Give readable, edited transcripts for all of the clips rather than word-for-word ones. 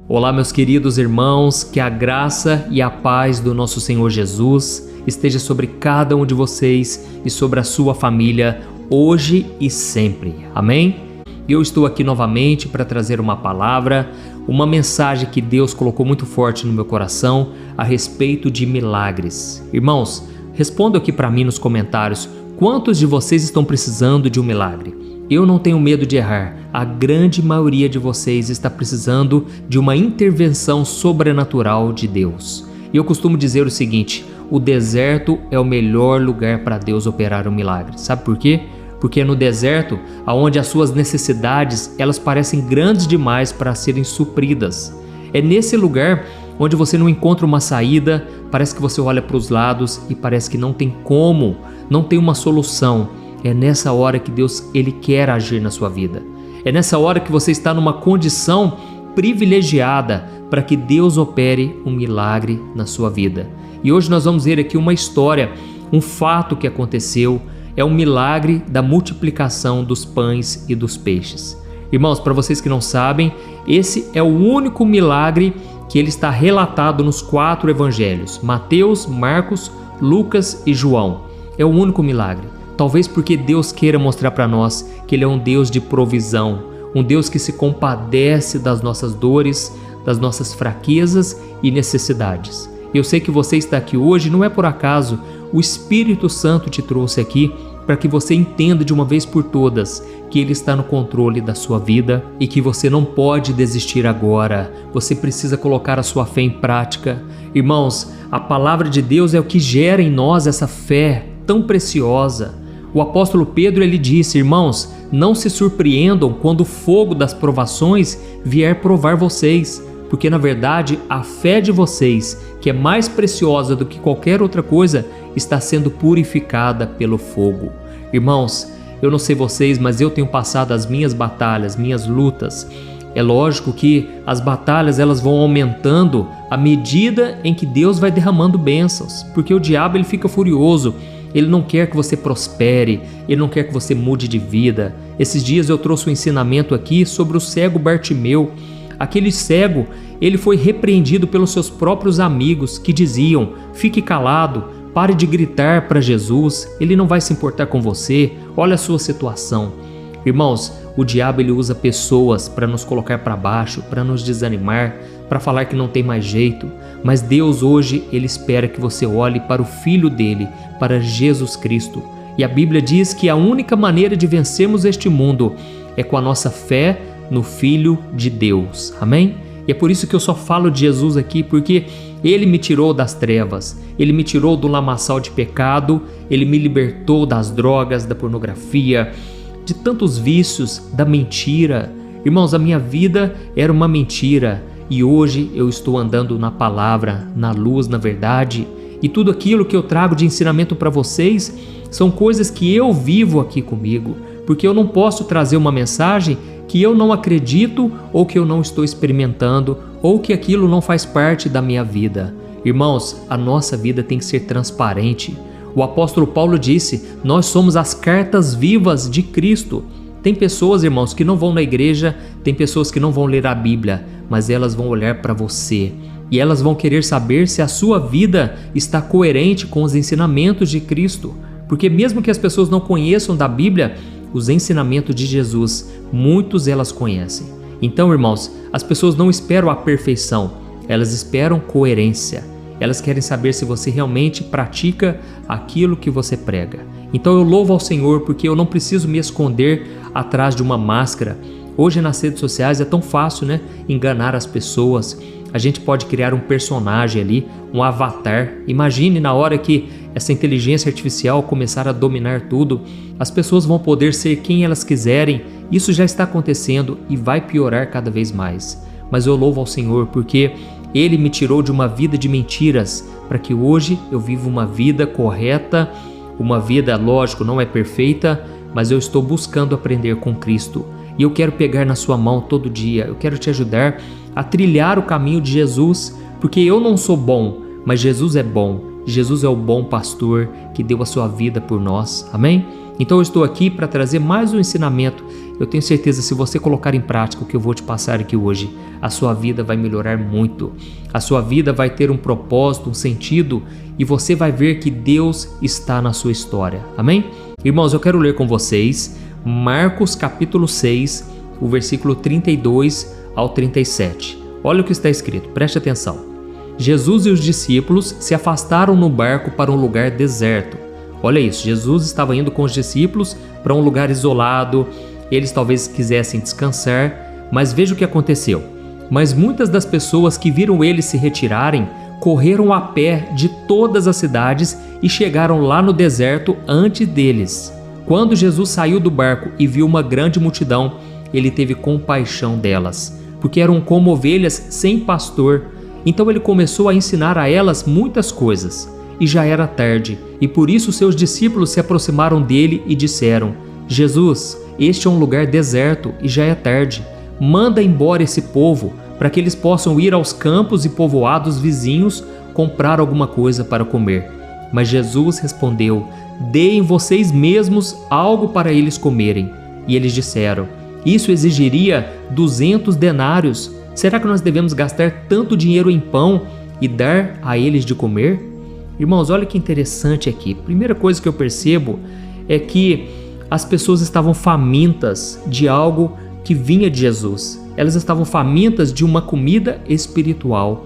Olá, meus queridos irmãos, que a graça e a paz do nosso Senhor Jesus esteja sobre cada um de vocês e sobre a sua família, hoje e sempre. Amém? Eu estou aqui novamente para trazer uma palavra, uma mensagem que Deus colocou muito forte no meu coração a respeito de milagres. Irmãos, respondam aqui para mim nos comentários, quantos de vocês estão precisando de um milagre? Eu não tenho medo de errar, a grande maioria de vocês está precisando de uma intervenção sobrenatural de Deus. E eu costumo dizer o seguinte, o deserto é o melhor lugar para Deus operar um milagre. Sabe por quê? Porque é no deserto onde as suas necessidades elas parecem grandes demais para serem supridas. É nesse lugar onde você não encontra uma saída, parece que você olha para os lados e parece que não tem como, não tem uma solução. É nessa hora que Deus ele quer agir na sua vida. É nessa hora que você está numa condição privilegiada para que Deus opere um milagre na sua vida. E hoje nós vamos ver aqui uma história, um fato que aconteceu, é um milagre da multiplicação dos pães e dos peixes. Irmãos, para vocês que não sabem, esse é o único milagre que ele está relatado nos 4 evangelhos, Mateus, Marcos, Lucas e João. É o único milagre. Talvez porque Deus queira mostrar para nós que Ele é um Deus de provisão, um Deus que se compadece das nossas dores, das nossas fraquezas e necessidades. Eu sei que você está aqui hoje, não é por acaso, o Espírito Santo te trouxe aqui para que você entenda de uma vez por todas que Ele está no controle da sua vida e que você não pode desistir agora. Você precisa colocar a sua fé em prática. Irmãos, a palavra de Deus é o que gera em nós essa fé tão preciosa. O apóstolo Pedro ele disse, irmãos, não se surpreendam quando o fogo das provações vier provar vocês, porque na verdade a fé de vocês, que é mais preciosa do que qualquer outra coisa, está sendo purificada pelo fogo. Irmãos, eu não sei vocês, mas eu tenho passado as minhas batalhas, minhas lutas. É lógico que as batalhas elas vão aumentando à medida em que Deus vai derramando bênçãos, porque o diabo ele fica furioso. Ele não quer que você prospere, Ele não quer que você mude de vida. Esses dias eu trouxe um ensinamento aqui sobre o cego Bartimeu. Aquele cego, ele foi repreendido pelos seus próprios amigos que diziam, fique calado, pare de gritar para Jesus, Ele não vai se importar com você, olha a sua situação. Irmãos, o diabo ele usa pessoas para nos colocar para baixo, para nos desanimar, para falar que não tem mais jeito. Mas Deus hoje, Ele espera que você olhe para o Filho dEle, para Jesus Cristo. E a Bíblia diz que a única maneira de vencermos este mundo é com a nossa fé no Filho de Deus. Amém? E é por isso que eu só falo de Jesus aqui, porque Ele me tirou das trevas, Ele me tirou do lamaçal de pecado, Ele me libertou das drogas, da pornografia, de tantos vícios, da mentira. Irmãos, a minha vida era uma mentira e hoje eu estou andando na palavra, na luz, na verdade. E tudo aquilo que eu trago de ensinamento para vocês são coisas que eu vivo aqui comigo, porque eu não posso trazer uma mensagem que eu não acredito ou que eu não estou experimentando ou que aquilo não faz parte da minha vida. Irmãos, a nossa vida tem que ser transparente. O apóstolo Paulo disse, nós somos as cartas vivas de Cristo. Tem pessoas, irmãos, que não vão na igreja, tem pessoas que não vão ler a Bíblia, mas elas vão olhar para você e elas vão querer saber se a sua vida está coerente com os ensinamentos de Cristo. Porque mesmo que as pessoas não conheçam da Bíblia, os ensinamentos de Jesus, muitos elas conhecem. Então, irmãos, as pessoas não esperam a perfeição, elas esperam coerência. Elas querem saber se você realmente pratica aquilo que você prega. Então eu louvo ao Senhor porque eu não preciso me esconder atrás de uma máscara. Hoje nas redes sociais é tão fácil, né? Enganar as pessoas. A gente pode criar um personagem ali, um avatar. Imagine na hora que essa inteligência artificial começar a dominar tudo, as pessoas vão poder ser quem elas quiserem. Isso já está acontecendo e vai piorar cada vez mais. Mas eu louvo ao Senhor porque Ele me tirou de uma vida de mentiras para que hoje eu viva uma vida correta, uma vida, lógico, não é perfeita, mas eu estou buscando aprender com Cristo. E eu quero pegar na sua mão todo dia, eu quero te ajudar a trilhar o caminho de Jesus, porque eu não sou bom, mas Jesus é bom. Jesus é o bom pastor que deu a sua vida por nós. Amém? Então eu estou aqui para trazer mais um ensinamento eu tenho certeza, se você colocar em prática o que eu vou te passar aqui hoje, a sua vida vai melhorar muito. A sua vida vai ter um propósito, um sentido, e você vai ver que Deus está na sua história. Amém? Irmãos, eu quero ler com vocês Marcos capítulo 6, o versículo 32 ao 37. Olha o que está escrito, preste atenção. Jesus e os discípulos se afastaram no barco para um lugar deserto. Olha isso, Jesus estava indo com os discípulos para um lugar isolado, eles talvez quisessem descansar, mas veja o que aconteceu. Mas muitas das pessoas que viram eles se retirarem, correram a pé de todas as cidades e chegaram lá no deserto antes deles. Quando Jesus saiu do barco e viu uma grande multidão, ele teve compaixão delas, porque eram como ovelhas sem pastor. Então ele começou a ensinar a elas muitas coisas. E já era tarde, e por isso seus discípulos se aproximaram dele e disseram: Jesus, este é um lugar deserto e já é tarde. Manda embora esse povo, para que eles possam ir aos campos e povoados vizinhos comprar alguma coisa para comer. Mas Jesus respondeu: Deem vocês mesmos algo para eles comerem. E eles disseram: Isso exigiria 200 denários. Será que nós devemos gastar tanto dinheiro em pão e dar a eles de comer? Irmãos, olha que interessante aqui. Primeira coisa que eu percebo é que as pessoas estavam famintas de algo que vinha de Jesus. Elas estavam famintas de uma comida espiritual.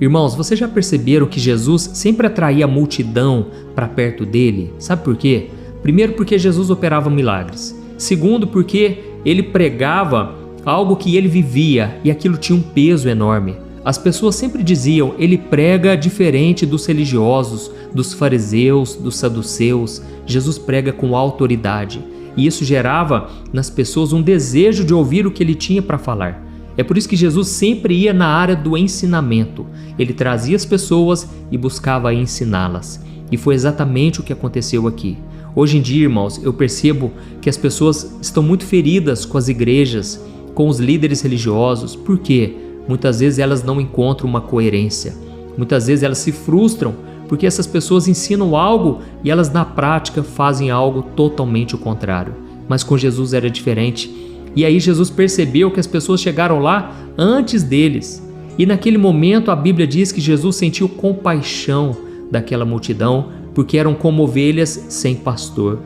Irmãos, vocês já perceberam que Jesus sempre atraía a multidão para perto dele? Sabe por quê? Primeiro, porque Jesus operava milagres. Segundo, porque ele pregava algo que ele vivia e aquilo tinha um peso enorme. As pessoas sempre diziam: ele prega diferente dos religiosos, dos fariseus, dos saduceus. Jesus prega com autoridade. E isso gerava nas pessoas um desejo de ouvir o que ele tinha para falar. É por isso que Jesus sempre ia na área do ensinamento. Ele trazia as pessoas e buscava ensiná-las. E foi exatamente o que aconteceu aqui. Hoje em dia, irmãos, eu percebo que as pessoas estão muito feridas com as igrejas, com os líderes religiosos. Por quê? Muitas vezes elas não encontram uma coerência. Muitas vezes elas se frustram porque essas pessoas ensinam algo e elas na prática fazem algo totalmente o contrário. Mas com Jesus era diferente. E aí Jesus percebeu que as pessoas chegaram lá antes deles. E naquele momento a Bíblia diz que Jesus sentiu compaixão daquela multidão, porque eram como ovelhas sem pastor.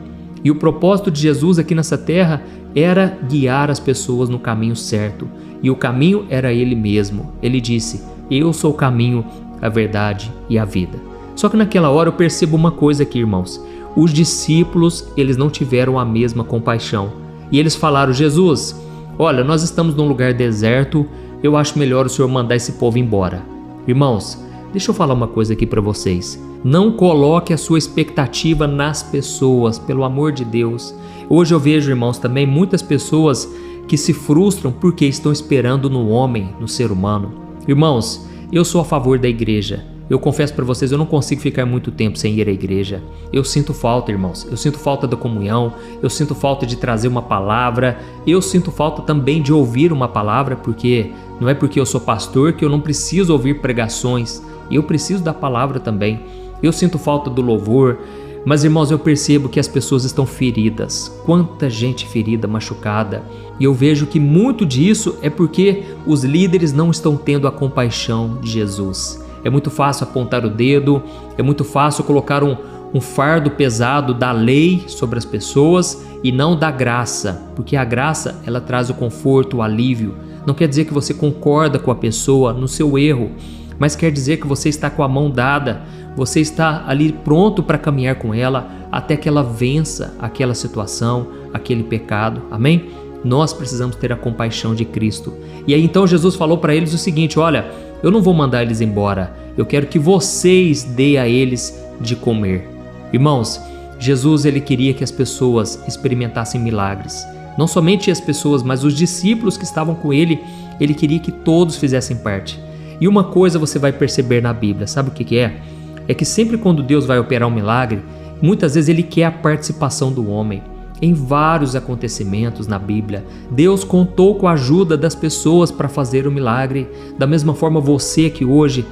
E o propósito de Jesus aqui nessa terra era guiar as pessoas no caminho certo. E o caminho era Ele mesmo. Ele disse: Eu sou o caminho, a verdade e a vida. Só que naquela hora eu percebo uma coisa aqui, irmãos. Os discípulos, eles não tiveram a mesma compaixão. E eles falaram: Jesus, olha, nós estamos num lugar deserto, eu acho melhor o Senhor mandar esse povo embora. Irmãos, deixa eu falar uma coisa aqui para vocês. Não coloque a sua expectativa nas pessoas, pelo amor de Deus. Hoje eu vejo, irmãos, também muitas pessoas que se frustram porque estão esperando no homem, no ser humano. Irmãos, eu sou a favor da igreja. Eu confesso para vocês, eu não consigo ficar muito tempo sem ir à igreja. Eu sinto falta, irmãos. Eu sinto falta da comunhão. Eu sinto falta de trazer uma palavra. Eu sinto falta também de ouvir uma palavra, porque não é porque eu sou pastor que eu não preciso ouvir pregações. Eu preciso da palavra também. Eu sinto falta do louvor. Mas, irmãos, eu percebo que as pessoas estão feridas. Quanta gente ferida, machucada. E eu vejo que muito disso é porque os líderes não estão tendo a compaixão de Jesus. É muito fácil apontar o dedo, é muito fácil colocar um fardo pesado da lei sobre as pessoas e não da graça. Porque a graça, ela traz o conforto, o alívio. Não quer dizer que você concorda com a pessoa no seu erro, mas quer dizer que você está com a mão dada, você está ali pronto para caminhar com ela até que ela vença aquela situação, aquele pecado. Amém? Nós precisamos ter a compaixão de Cristo. E aí então Jesus falou para eles o seguinte: olha, eu não vou mandar eles embora, eu quero que vocês deem a eles de comer. Irmãos, Jesus, ele queria que as pessoas experimentassem milagres. Não somente as pessoas, mas os discípulos que estavam com ele, ele queria que todos fizessem parte. E uma coisa você vai perceber na Bíblia, sabe o que é? É que sempre quando Deus vai operar um milagre, muitas vezes ele quer a participação do homem. Em vários acontecimentos na Bíblia, Deus contou com a ajuda das pessoas para fazer o milagre. Da mesma forma, você que hoje,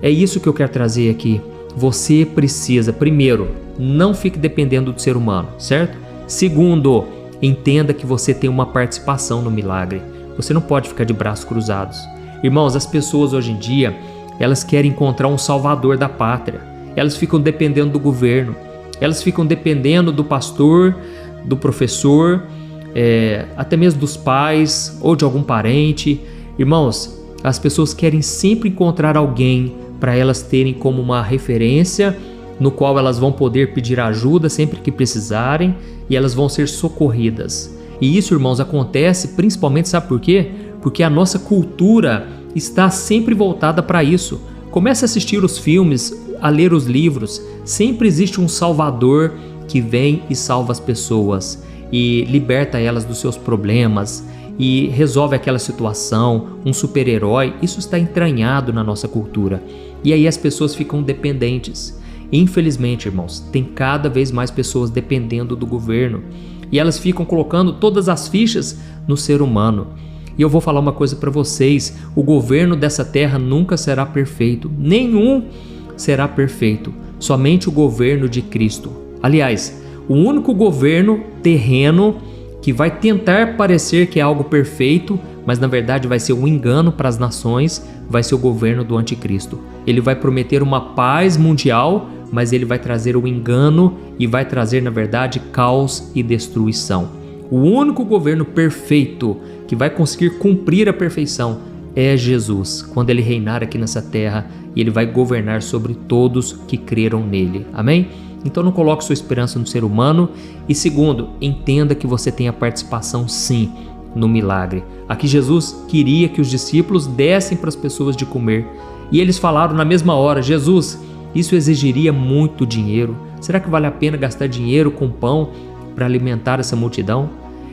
é isso que eu quero trazer aqui. Você precisa, primeiro, não fique dependendo do ser humano, certo? Segundo, entenda que você tem uma participação no milagre. Você não pode ficar de braços cruzados. Irmãos, as pessoas hoje em dia, elas querem encontrar um salvador da pátria. Elas ficam dependendo do governo, elas ficam dependendo do pastor, do professor, até mesmo dos pais ou de algum parente. Irmãos, as pessoas querem sempre encontrar alguém para elas terem como uma referência, no qual elas vão poder pedir ajuda sempre que precisarem e elas vão ser socorridas. E isso, irmãos, acontece principalmente, sabe por quê? Porque a nossa cultura está sempre voltada para isso. Comece a assistir os filmes, a ler os livros. Sempre existe um salvador que vem e salva as pessoas e liberta elas dos seus problemas e resolve aquela situação, um super-herói. Isso está entranhado na nossa cultura. E aí as pessoas ficam dependentes. Infelizmente, irmãos, tem cada vez mais pessoas dependendo do governo e elas ficam colocando todas as fichas no ser humano. E eu vou falar uma coisa para vocês: o governo dessa terra nunca será perfeito, nenhum será perfeito, somente o governo de Cristo. Aliás, o único governo terreno que vai tentar parecer que é algo perfeito, mas na verdade vai ser um engano para as nações, vai ser o governo do anticristo. Ele vai prometer uma paz mundial, mas ele vai trazer o engano e vai trazer, na verdade, caos e destruição. O único governo perfeito que vai conseguir cumprir a perfeição é Jesus, quando ele reinar aqui nessa terra e ele vai governar sobre todos que creram nele. Amém? Então não coloque sua esperança no ser humano. E segundo, entenda que você tem a participação sim no milagre. Aqui Jesus queria que os discípulos dessem para as pessoas de comer. E eles falaram na mesma hora: Jesus, isso exigiria muito dinheiro. Será que vale a pena gastar dinheiro com pão para alimentar essa multidão?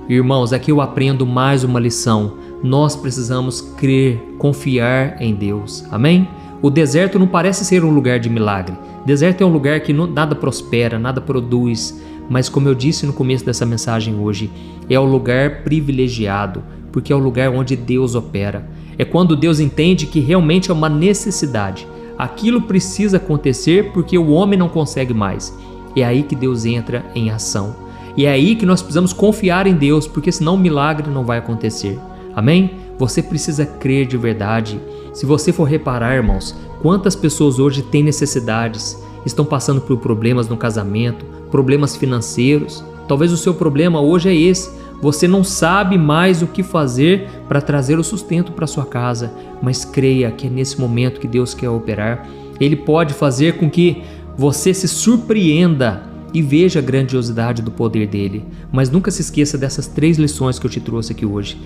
Irmãos, aqui eu aprendo mais uma lição. Nós precisamos crer, confiar em Deus. Amém? O deserto não parece ser um lugar de milagre. Deserto é um lugar que nada prospera, nada produz. Mas como eu disse no começo dessa mensagem hoje, é o lugar privilegiado, porque é o lugar onde Deus opera. É quando Deus entende que realmente é uma necessidade. Aquilo precisa acontecer porque o homem não consegue mais. É aí que Deus entra em ação. E é aí que nós precisamos confiar em Deus, porque senão o milagre não vai acontecer. Amém? Você precisa crer de verdade. Se você for reparar, irmãos, quantas pessoas hoje têm necessidades, estão passando por problemas no casamento, problemas financeiros. Talvez o seu problema hoje é esse. Você não sabe mais o que fazer para trazer o sustento para sua casa, mas creia que é nesse momento que Deus quer operar. Ele pode fazer com que você se surpreenda e veja a grandiosidade do poder dele. Mas nunca se esqueça dessas 3 lições que eu te trouxe aqui hoje.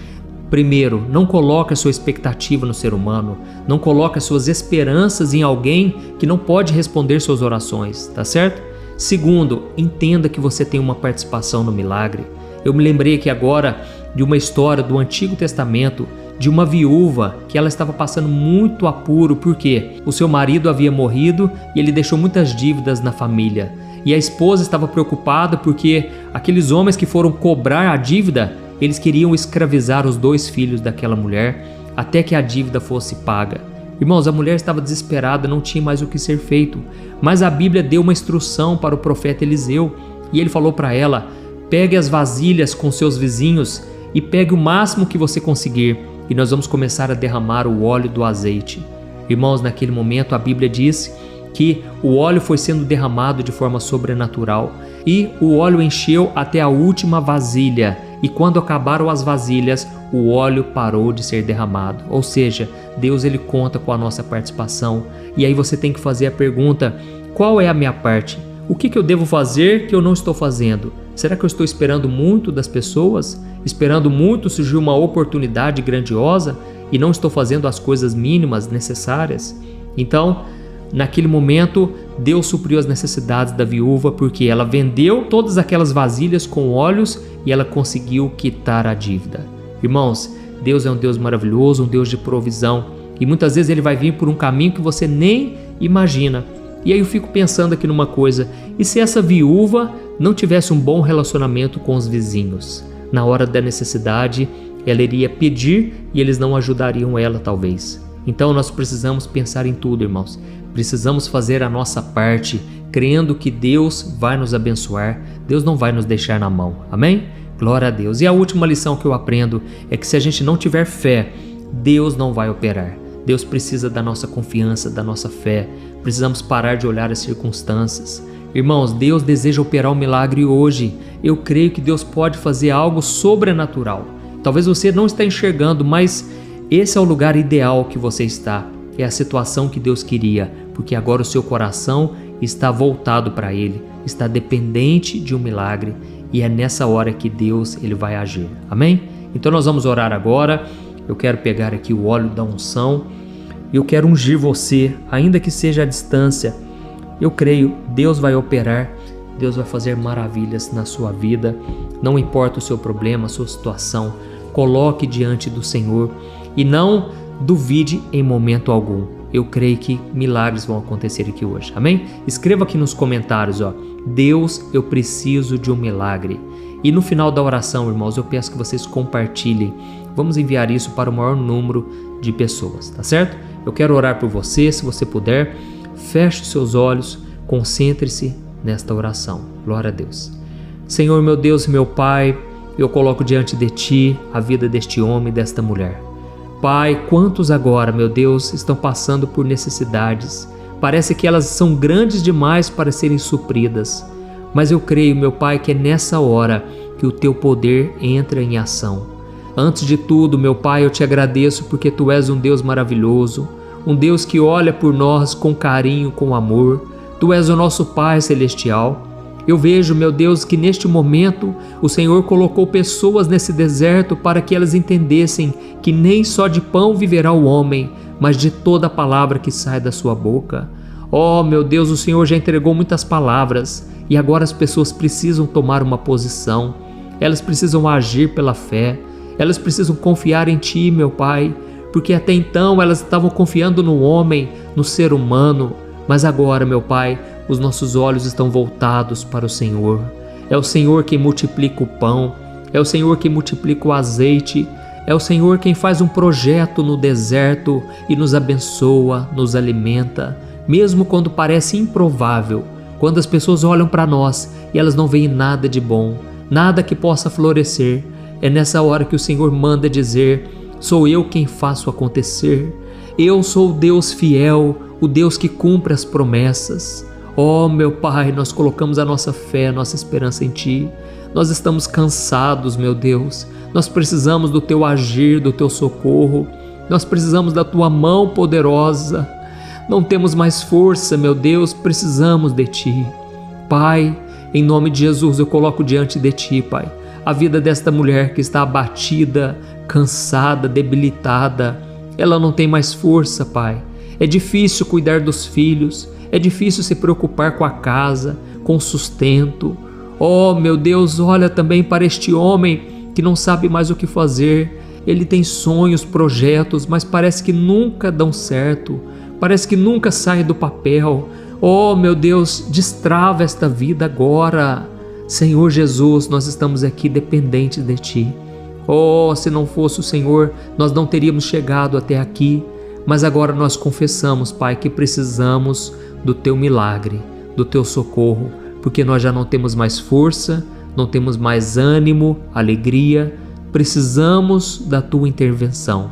Primeiro, não coloque a sua expectativa no ser humano, não coloque as suas esperanças em alguém que não pode responder suas orações, tá certo? Segundo, entenda que você tem uma participação no milagre. Eu me lembrei aqui agora de uma história do Antigo Testamento, de uma viúva que ela estava passando muito apuro porque o seu marido havia morrido e ele deixou muitas dívidas na família. E a esposa estava preocupada porque aqueles homens que foram cobrar a dívida, eles queriam escravizar os 2 filhos daquela mulher até que a dívida fosse paga. Irmãos, a mulher estava desesperada, não tinha mais o que ser feito. Mas a Bíblia deu uma instrução para o profeta Eliseu e ele falou para ela: pegue as vasilhas com seus vizinhos e pegue o máximo que você conseguir e nós vamos começar a derramar o óleo do azeite. Irmãos, naquele momento a Bíblia diz que o óleo foi sendo derramado de forma sobrenatural e o óleo encheu até a última vasilha. E quando acabaram as vasilhas, o óleo parou de ser derramado. Ou seja, Deus ele conta com a nossa participação. E aí você tem que fazer a pergunta: qual é a minha parte? O que eu devo fazer que eu não estou fazendo? Será que eu estou esperando muito das pessoas? Esperando muito surgir uma oportunidade grandiosa e não estou fazendo as coisas mínimas necessárias? Então, naquele momento, Deus supriu as necessidades da viúva porque ela vendeu todas aquelas vasilhas com óleos e ela conseguiu quitar a dívida. Irmãos, Deus é um Deus maravilhoso, um Deus de provisão e muitas vezes Ele vai vir por um caminho que você nem imagina. E aí eu fico pensando aqui numa coisa: e se essa viúva não tivesse um bom relacionamento com os vizinhos? Na hora da necessidade, ela iria pedir e eles não ajudariam ela, talvez. Então nós precisamos pensar em tudo, irmãos. Precisamos fazer a nossa parte, crendo que Deus vai nos abençoar. Deus não vai nos deixar na mão. Amém? Glória a Deus. E a última lição que eu aprendo é que se a gente não tiver fé, Deus não vai operar. Deus precisa da nossa confiança, da nossa fé. Precisamos parar de olhar as circunstâncias. Irmãos, Deus deseja operar um milagre hoje. Eu creio que Deus pode fazer algo sobrenatural. Talvez você não esteja enxergando, mas esse é o lugar ideal que você está. É a situação que Deus queria, porque agora o seu coração está voltado para Ele, está dependente de um milagre, e é nessa hora que Deus ele vai agir. Amém? Então nós vamos orar agora. Eu quero pegar aqui o óleo da unção. Eu quero ungir você, ainda que seja à distância. Eu creio, Deus vai operar, Deus vai fazer maravilhas na sua vida. Não importa o seu problema, a sua situação, coloque diante do Senhor e não duvide em momento algum. Eu creio que milagres vão acontecer aqui hoje. Amém? Escreva aqui nos comentários, Deus, eu preciso de um milagre. E no final da oração, irmãos, eu peço que vocês compartilhem. Vamos enviar isso para o maior número de pessoas, tá certo? Eu quero orar por você, se você puder. Feche os seus olhos, concentre-se nesta oração. Glória a Deus. Senhor, meu Deus e meu Pai, eu coloco diante de Ti a vida deste homem e desta mulher. Pai, quantos agora, meu Deus, estão passando por necessidades? Parece que elas são grandes demais para serem supridas. Mas eu creio, meu Pai, que é nessa hora que o Teu poder entra em ação. Antes de tudo, meu Pai, eu Te agradeço porque Tu és um Deus maravilhoso, um Deus que olha por nós com carinho, com amor. Tu és o nosso Pai Celestial. Eu vejo, meu Deus, que neste momento o Senhor colocou pessoas nesse deserto para que elas entendessem que nem só de pão viverá o homem, mas de toda a palavra que sai da sua boca. Oh, meu Deus, o Senhor já entregou muitas palavras e agora as pessoas precisam tomar uma posição. Elas precisam agir pela fé. Elas precisam confiar em Ti, meu Pai, porque até então elas estavam confiando no homem, no ser humano, mas agora, meu Pai, os nossos olhos estão voltados para o Senhor. É o Senhor quem multiplica o pão, é o Senhor quem multiplica o azeite, é o Senhor quem faz um projeto no deserto e nos abençoa, nos alimenta, mesmo quando parece improvável, quando as pessoas olham para nós e elas não veem nada de bom, nada que possa florescer. É nessa hora que o Senhor manda dizer: sou eu quem faço acontecer. Eu sou o Deus fiel, o Deus que cumpre as promessas. Oh, meu Pai, nós colocamos a nossa fé, a nossa esperança em Ti. Nós estamos cansados, meu Deus. Nós precisamos do Teu agir, do Teu socorro. Nós precisamos da Tua mão poderosa. Não temos mais força, meu Deus, precisamos de Ti. Pai, em nome de Jesus, eu coloco diante de Ti, Pai, a vida desta mulher que está abatida, cansada, debilitada. Ela não tem mais força, Pai. É difícil cuidar dos filhos, é difícil se preocupar com a casa, com o sustento. Oh, meu Deus, olha também para este homem que não sabe mais o que fazer. Ele tem sonhos, projetos, mas parece que nunca dão certo, parece que nunca saem do papel. Oh, meu Deus, destrava esta vida agora. Senhor Jesus, nós estamos aqui dependentes de Ti. Oh, se não fosse o Senhor, nós não teríamos chegado até aqui. Mas agora nós confessamos, Pai, que precisamos do Teu milagre, do Teu socorro, porque nós já não temos mais força, não temos mais ânimo, alegria. Precisamos da Tua intervenção.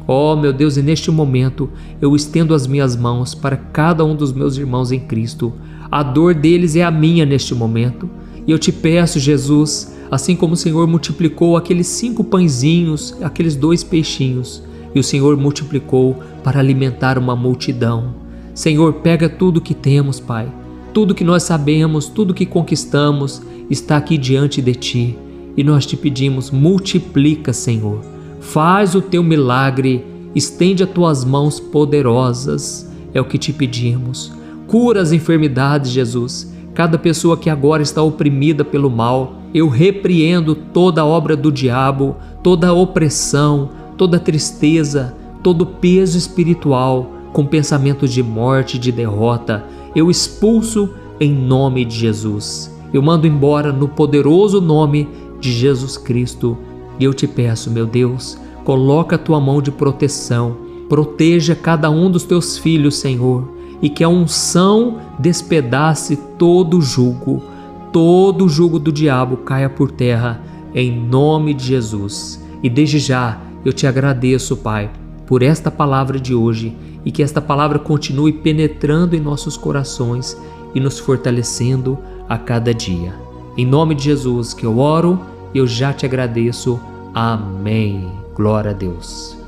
Oh, meu Deus, e neste momento eu estendo as minhas mãos para cada um dos meus irmãos em Cristo. A dor deles é a minha neste momento. E eu Te peço, Jesus, assim como o Senhor multiplicou aqueles 5 pãezinhos, aqueles 2 peixinhos, e o Senhor multiplicou para alimentar uma multidão. Senhor, pega tudo que temos, Pai, tudo que nós sabemos, tudo que conquistamos, está aqui diante de Ti. E nós Te pedimos, multiplica, Senhor. Faz o Teu milagre, estende as Tuas mãos poderosas. É o que Te pedimos. Cura as enfermidades, Jesus. Cada pessoa que agora está oprimida pelo mal, eu repreendo toda a obra do diabo, toda a opressão, toda a tristeza, todo o peso espiritual com pensamentos de morte, de derrota. Eu expulso em nome de Jesus. Eu mando embora no poderoso nome de Jesus Cristo. E eu Te peço, meu Deus, coloca a Tua mão de proteção, proteja cada um dos Teus filhos, Senhor, e que a unção despedace todo o jugo do diabo caia por terra, em nome de Jesus. E desde já eu te agradeço, Pai, por esta palavra de hoje e que esta palavra continue penetrando em nossos corações e nos fortalecendo a cada dia. Em nome de Jesus que eu oro, eu já te agradeço. Amém. Glória a Deus.